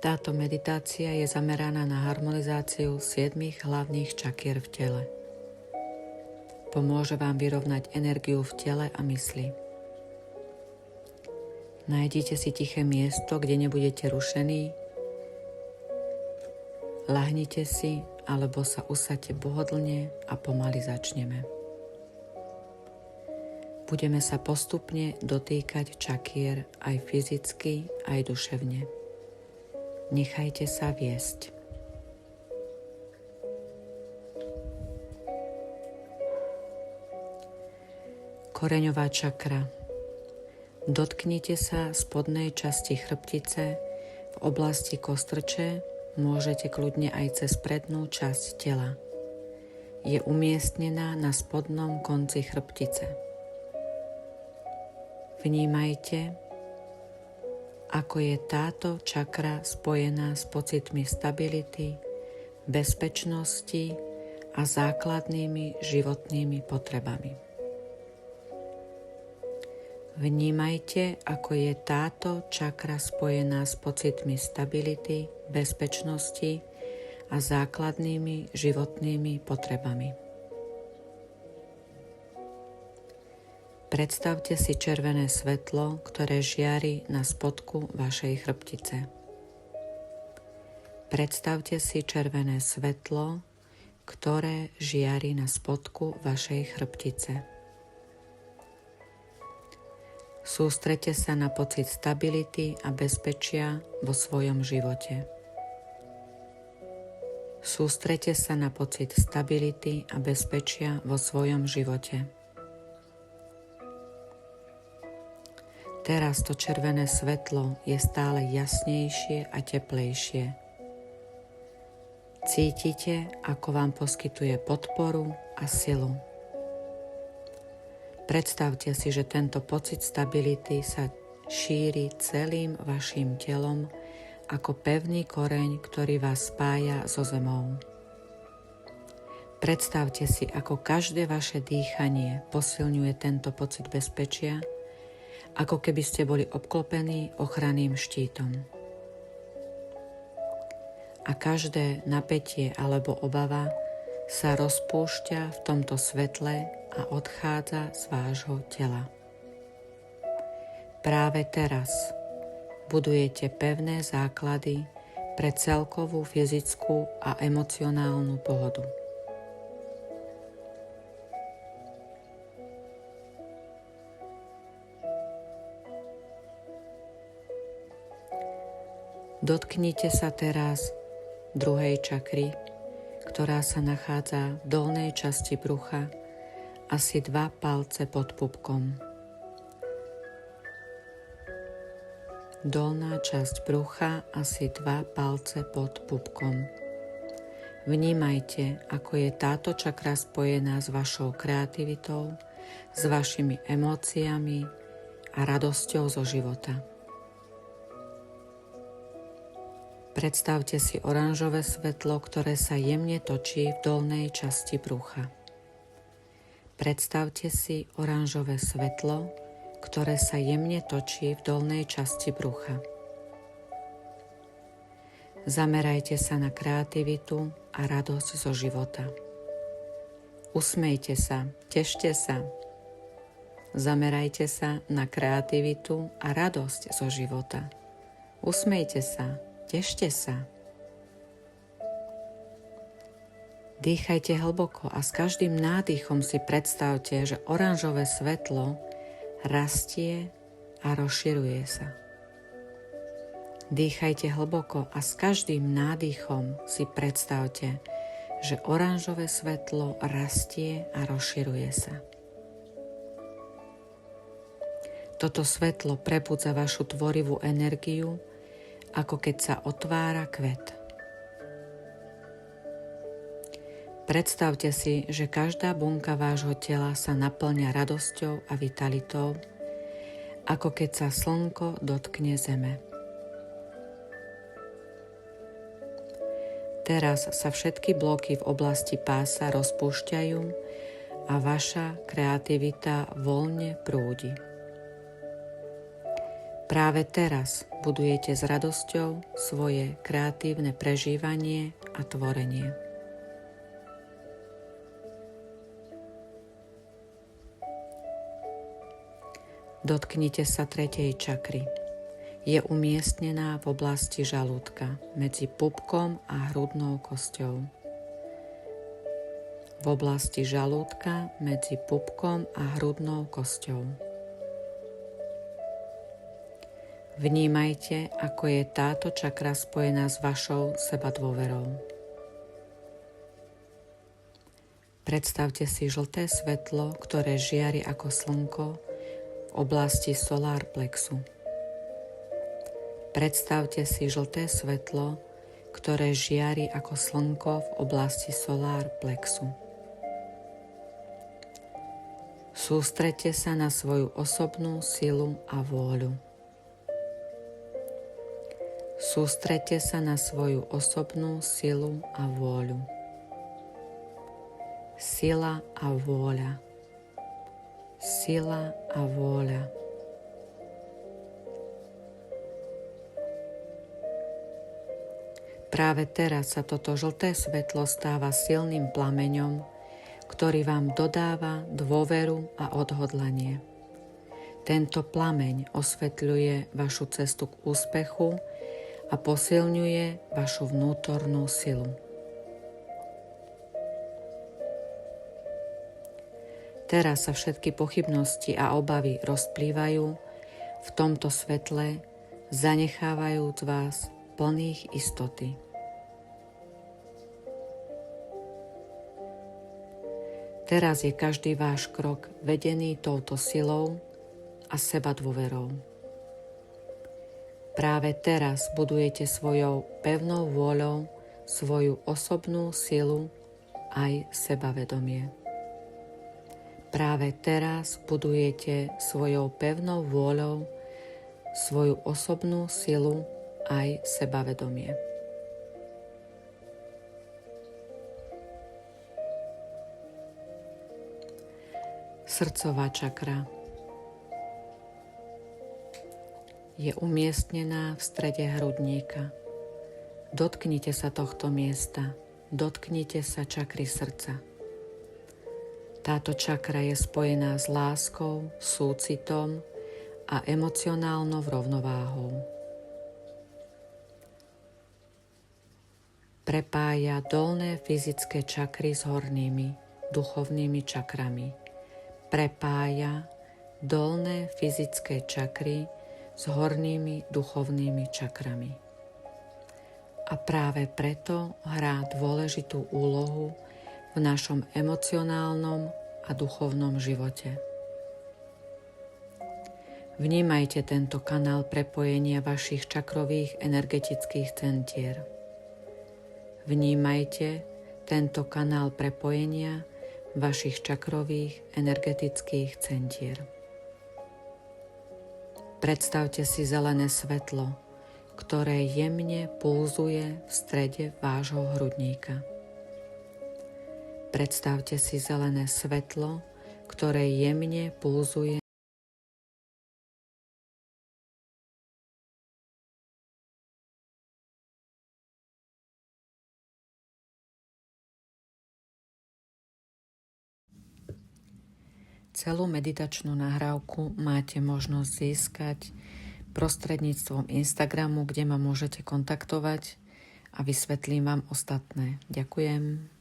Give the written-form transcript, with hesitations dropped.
Táto meditácia je zameraná na harmonizáciu 7 hlavných čakier v tele. Pomôže vám vyrovnať energiu v tele a mysli. Nájdite si tiché miesto, kde nebudete rušení. Lahnite si alebo sa usaďte pohodlne a pomaly začneme. Budeme sa postupne dotýkať čakier aj fyzicky, aj duševne. Nechajte sa viesť. Koreňová čakra. Dotknite sa spodnej časti chrbtice v oblasti kostrče, môžete kľudne aj cez prednú časť tela. Je umiestnená na spodnom konci chrbtice. Vnímajte, ako je táto čakra spojená s pocitmi stability, bezpečnosti a základnými životnými potrebami. Vnímajte, ako je táto čakra spojená s pocitmi stability, bezpečnosti a základnými životnými potrebami. Predstavte si červené svetlo, ktoré žiari na spodku vašej chrbtice. Predstavte si červené svetlo, ktoré žiari na spodku vašej chrbtice. Sústreďte sa na pocit stability a bezpečia vo svojom živote. Sústreďte sa na pocit stability a bezpečia vo svojom živote. Teraz to červené svetlo je stále jasnejšie a teplejšie. Cítite, ako vám poskytuje podporu a silu. Predstavte si, že tento pocit stability sa šíri celým vašim telom ako pevný koreň, ktorý vás spája so zemou. Predstavte si, ako každé vaše dýchanie posilňuje tento pocit bezpečia, ako keby ste boli obklopení ochranným štítom. A každé napätie alebo obava sa rozpúšťa v tomto svetle a odchádza z vášho tela. Práve teraz budujete pevné základy pre celkovú fyzickú a emocionálnu pohodu. Dotknite sa teraz druhej čakry, ktorá sa nachádza v dolnej časti brucha, asi 2 palce pod pupkom. Dolná časť brucha, asi 2 palce pod pupkom. Vnímajte, ako je táto čakra spojená s vašou kreativitou, s vašimi emóciami a radosťou zo života. Predstavte si oranžové svetlo, ktoré sa jemne točí v dolnej časti brucha. Predstavte si oranžové svetlo, ktoré sa jemne točí v dolnej časti brucha. Zamerajte sa na kreativitu a radosť zo života. Usmejte sa, tešte sa. Zamerajte sa na kreativitu a radosť zo života. Usmejte sa. Tešte sa. Dýchajte hlboko a s každým nádychom si predstavte, že oranžové svetlo rastie a rozširuje sa. Dýchajte hlboko a s každým nádychom si predstavte, že oranžové svetlo rastie a rozširuje sa. Toto svetlo prebudza vašu tvorivú energiu, ako keď sa otvára kvet. Predstavte si, že každá bunka vášho tela sa naplňa radosťou a vitalitou, ako keď sa slnko dotkne zeme. Teraz sa všetky bloky v oblasti pása rozpúšťajú a vaša kreativita voľne prúdi. Práve teraz budujete s radosťou svoje kreatívne prežívanie a tvorenie. Dotknite sa tretej čakry. Je umiestnená v oblasti žalúdka medzi pupkom a hrudnou kosťou. V oblasti žalúdka medzi pupkom a hrudnou kosťou. Vnímajte, ako je táto čakra spojená s vašou sebadôverou. Predstavte si žlté svetlo, ktoré žiari ako slnko v oblasti solar plexu. Predstavte si žlté svetlo, ktoré žiari ako slnko v oblasti solar plexu. Sústreďte sa na svoju osobnú silu a vôľu. Sústreďte sa na svoju osobnú silu a vôľu. Sila a vôľa. Sila a vôľa. Práve teraz sa toto žlté svetlo stáva silným plameňom, ktorý vám dodáva dôveru a odhodlanie. Tento plameň osvetľuje vašu cestu k úspechu a posilňuje vašu vnútornú silu. Teraz sa všetky pochybnosti a obavy rozplývajú v tomto svetle, zanechávajúc vás plných istoty. Teraz je každý váš krok vedený touto silou a sebadôverou. Práve teraz budujete svojou pevnou vôľou svoju osobnú silu aj sebavedomie. Práve teraz budujete svojou pevnou vôľou svoju osobnú silu aj sebavedomie. Srdcová čakra je umiestnená v strede hrudníka. Dotknite sa tohto miesta, dotknite sa čakry srdca. Táto čakra je spojená s láskou, súcitom a emocionálnou rovnováhou. Prepája dolné fyzické čakry s hornými, duchovnými čakrami. Prepája dolné fyzické čakry s hornými, duchovnými čakrami. A práve preto hrá dôležitú úlohu v našom emocionálnom a duchovnom živote. Vnímajte tento kanál prepojenia vašich čakrových energetických centier. Vnímajte tento kanál prepojenia vašich čakrových energetických centier. Predstavte si zelené svetlo, ktoré jemne pulzuje v strede vášho hrudníka. Predstavte si zelené svetlo, ktoré jemne pulzuje Celú meditačnú nahrávku máte možnosť získať prostredníctvom Instagramu, kde ma môžete kontaktovať a vysvetlím vám ostatné. Ďakujem.